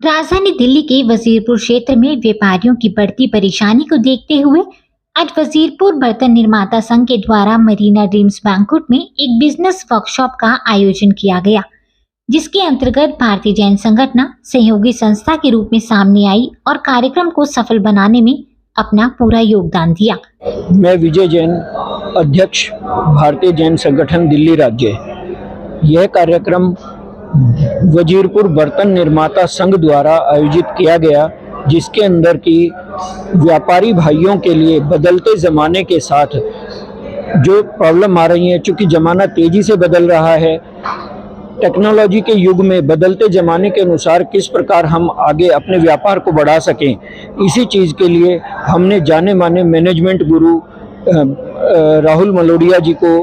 राजधानी दिल्ली के वजीरपुर क्षेत्र में व्यापारियों की बढ़ती परेशानी को देखते हुए आज वजीरपुर बर्तन निर्माता संघ के द्वारा मरीना ड्रीम्स बैंक्वेट में एक बिजनेस वर्कशॉप का आयोजन किया गया, जिसके अंतर्गत भारतीय जैन संगठन सहयोगी संस्था के रूप में सामने आई और कार्यक्रम को सफल बनाने में अपना पूरा योगदान दिया। मैं विजय जैन, अध्यक्ष भारतीय जैन संगठन दिल्ली राज्य। यह कार्यक्रम वजीरपुर बर्तन निर्माता संघ द्वारा आयोजित किया गया, जिसके अंदर की व्यापारी भाइयों के लिए बदलते ज़माने के साथ जो प्रॉब्लम आ रही है, चूँकि ज़माना तेज़ी से बदल रहा है, टेक्नोलॉजी के युग में बदलते ज़माने के अनुसार किस प्रकार हम आगे अपने व्यापार को बढ़ा सकें, इसी चीज़ के लिए हमने जाने माने मैनेजमेंट गुरु राहुल मलोडिया जी को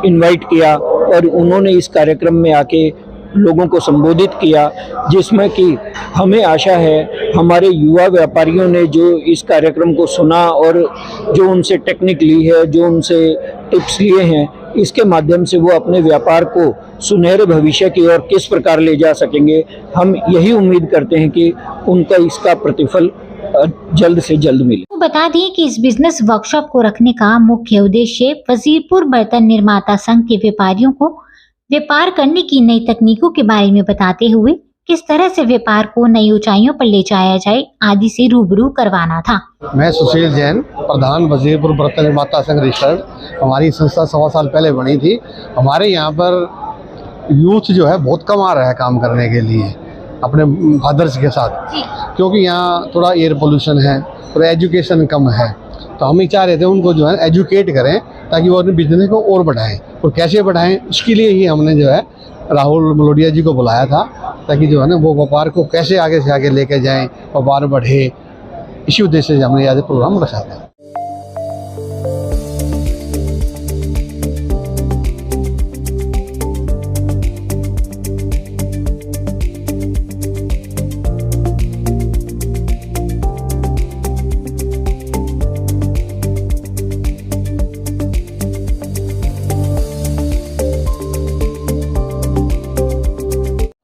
इनवाइट किया और उन्होंने इस कार्यक्रम में आके लोगों को संबोधित किया, जिसमें कि हमें आशा है हमारे युवा व्यापारियों ने जो इस कार्यक्रम को सुना और जो उनसे टेक्निक ली है, जो उनसे टिप्स लिए हैं, इसके माध्यम से वो अपने व्यापार को सुनहरे भविष्य की ओर किस प्रकार ले जा सकेंगे। हम यही उम्मीद करते हैं कि उनका इसका प्रतिफल जल्द से जल्द मिले। बता दें कि इस बिजनेस वर्कशॉप को रखने का मुख्य उद्देश्य वजीरपुर बर्तन निर्माता संघ के व्यापारियों को व्यापार करने की नई तकनीकों के बारे में बताते हुए किस तरह से व्यापार को नई ऊंचाइयों पर ले जाया जाए आदि से रूबरू करवाना था। मैं सुशील जैन, प्रधान वजीरपुर बर्तन निर्माता संघ रजिस्टर्ड। हमारी संस्था 1.25 साल पहले बनी थी। हमारे यहाँ पर यूथ जो है बहुत कम आ रहा है काम करने के लिए अपने फादर्स के साथ, क्योंकि यहाँ थोड़ा एयर पोल्यूशन है, थोड़ा एजुकेशन कम है। तो हम ही चाह रहे थे उनको जो है एजुकेट करें ताकि वो अपने बिजनेस को और बढ़ाएं। और कैसे बढ़ाएं, उसके लिए ही हमने जो है राहुल मलोडिया जी को बुलाया था, ताकि जो है ना वो व्यापार को कैसे आगे से आगे लेके जाएं, व्यापार बढ़े। इसी उद्देश्य से हमने आज प्रोग्राम रखा था।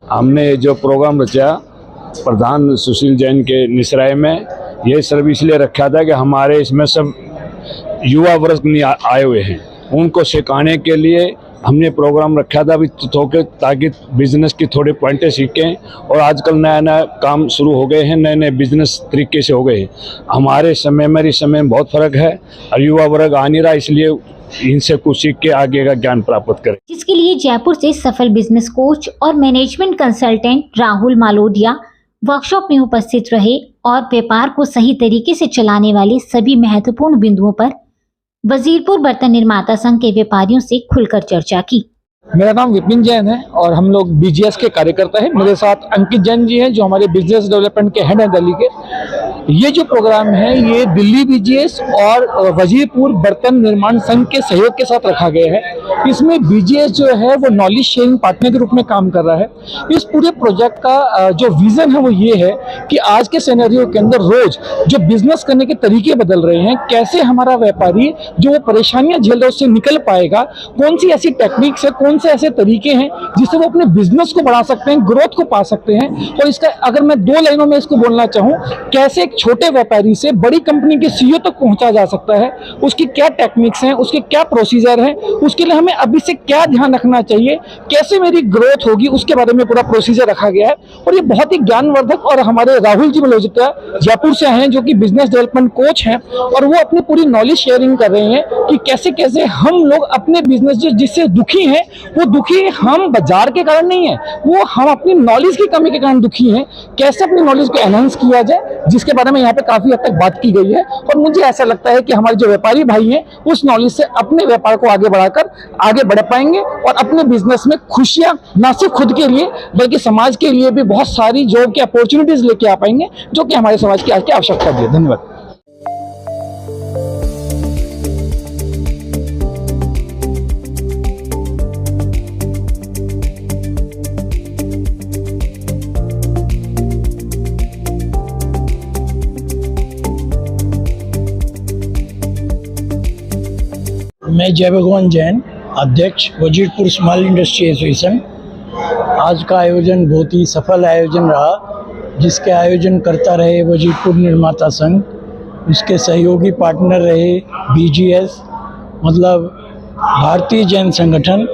हमने जो प्रोग्राम रचा प्रधान सुशील जैन के निसराय में, ये सिर्फ इसलिए रखा था कि हमारे इसमें सब युवा वर्ग आए हुए हैं, उनको सिखाने के लिए हमने प्रोग्राम रखा था ताकि बिजनेस की थोड़ी पॉइंटें सीखें। और आजकल नया नया काम शुरू हो गए हैं, नए नए बिजनेस तरीके से हो गए हैं। हमारे समय में बहुत फ़र्क है और युवा वर्ग आ नहीं रहा, इसलिए इनसे कुछ सीख के आगे का ज्ञान प्राप्त करें। जिसके लिए जयपुर से सफल बिजनेस कोच और मैनेजमेंट कंसल्टेंट राहुल मालोडिया वर्कशॉप में उपस्थित रहे और व्यापार को सही तरीके से चलाने वाले सभी महत्वपूर्ण बिंदुओं पर वजीरपुर बर्तन निर्माता संघ के व्यापारियों से खुलकर चर्चा की। मेरा नाम विपिन जैन है और हम लोग बीजीएस के कार्यकर्ता हैं। मेरे साथ अंकित जैन जी हैं जो हमारे बिजनेस डेवलपमेंट के हेड हैं दिल्ली के। ये जो प्रोग्राम है ये दिल्ली बीजीएस और वजीरपुर बर्तन निर्माण संघ के सहयोग के साथ रखा गया है। इसमें बीजीएस जो है वो नॉलेज शेयरिंग पार्टनर के रूप में काम कर रहा है। इस पूरे प्रोजेक्ट का जो विजन है वो ये है कि आज के सिनेरियो के अंदर रोज जो बिजनेस करने के तरीके बदल रहे हैं, कैसे हमारा व्यापारी जो वो परेशानियां झेल रहा है उससे निकल पाएगा, कौन सी ऐसी टेक्निक्स है, कौन से ऐसे तरीके हैं जिससे वो अपने बिजनेस को बढ़ा सकते हैं, ग्रोथ को पा सकते हैं। और इसका अगर मैं 2 लाइनों में इसको बोलना चाहूँ, कैसे एक छोटे व्यापारी से बड़ी कंपनी के सीईओ तक पहुंचा जा सकता है, उसकी क्या टेक्निक्स हैं, उसके क्या प्रोसीजर हैं, उसके लिए हमें अभी से क्या ध्यान रखना चाहिए, कैसे मेरी ग्रोथ होगी, उसके बारे में पूरा प्रोसीजर रखा गया है। और ये बहुत ही ज्ञानवर्धक। और हमारे राहुल जी मलोडिया जयपुर से हैं जो कि बिजनेस डेवलपमेंट कोच हैं और वो अपनी पूरी नॉलेज शेयरिंग कर रहे हैं कि कैसे कैसे हम लोग अपने बिजनेस जिससे दुखी हैं, वो दुखी हम बाजार के कारण नहीं है, वो हम अपनी नॉलेज की कमी के कारण दुखी हैं। कैसे अपनी नॉलेज को एनहांस किया जाए, जिसके बारे में यहाँ पे काफी हद तक बात की गई है। और मुझे ऐसा लगता है कि हमारे जो व्यापारी भाई हैं उस नॉलेज से अपने व्यापार को आगे बढ़ाकर आगे बढ़ पाएंगे और अपने बिजनेस में खुशियां न सिर्फ खुद के लिए बल्कि समाज के लिए भी बहुत सारी जॉब की अपॉर्चुनिटीज लेके आ पाएंगे, जो कि हमारे समाज की आज की आवश्यकता भी है। धन्यवाद। मैं जय भगवान जैन, अध्यक्ष वजीरपुर स्मॉल इंडस्ट्री एसोसिएशन। आज का आयोजन बहुत ही सफल आयोजन रहा, जिसके आयोजन करता रहे वजीरपुर निर्माता संघ, उसके सहयोगी पार्टनर रहे बीजीएस, मतलब भारतीय जैन संगठन।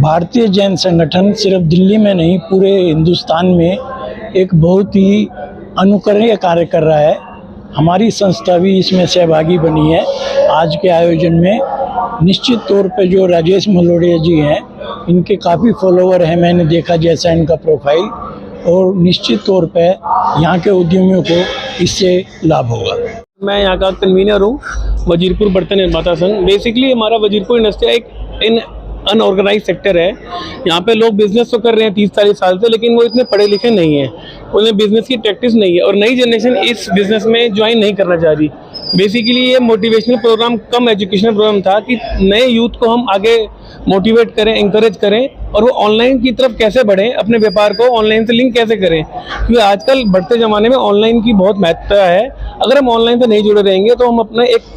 भारतीय जैन संगठन सिर्फ दिल्ली में नहीं, पूरे हिंदुस्तान में एक बहुत ही अनुकरणीय कार्य कर रहा है। हमारी संस्था भी इसमें सहभागी बनी है। आज के आयोजन में निश्चित तौर पे जो राजेश मलोड़िया जी हैं, इनके काफ़ी फॉलोवर हैं, मैंने देखा जैसा इनका प्रोफाइल, और निश्चित तौर पे यहाँ के उद्यमियों को इससे लाभ होगा। मैं यहाँ का कन्वीनर हूँ वजीरपुर बर्तन निर्माता संघ। बेसिकली हमारा वजीरपुर इंडस्ट्री एक अनऑर्गेनाइज सेक्टर है। यहाँ पे लोग बिजनेस तो कर रहे हैं 30-40 साल से, लेकिन वो इतने पढ़े लिखे नहीं हैं, उन्हें बिजनेस की प्रैक्टिस नहीं है और नई जनरेशन इस बिजनेस में ज्वाइन नहीं करना चाह रही। बेसिकली ये मोटिवेशनल प्रोग्राम कम एजुकेशनल प्रोग्राम था कि नए यूथ को हम आगे मोटिवेट करें, इंकरेज करें और वो ऑनलाइन की तरफ कैसे बढ़ें, अपने व्यापार को ऑनलाइन से लिंक कैसे करें, क्योंकि आजकल बढ़ते ज़माने में ऑनलाइन की बहुत महत्वता है। अगर हम ऑनलाइन से नहीं जुड़े रहेंगे तो हम अपना एक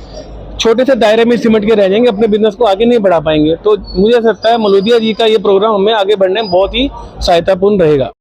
छोटे से दायरे में सिमट के रह जाएंगे, अपने बिजनेस को आगे नहीं बढ़ा पाएंगे। तो मुझे ऐसा लगता है मलोदिया जी का ये प्रोग्राम हमें आगे बढ़ने में बहुत ही सहायतापूर्ण रहेगा।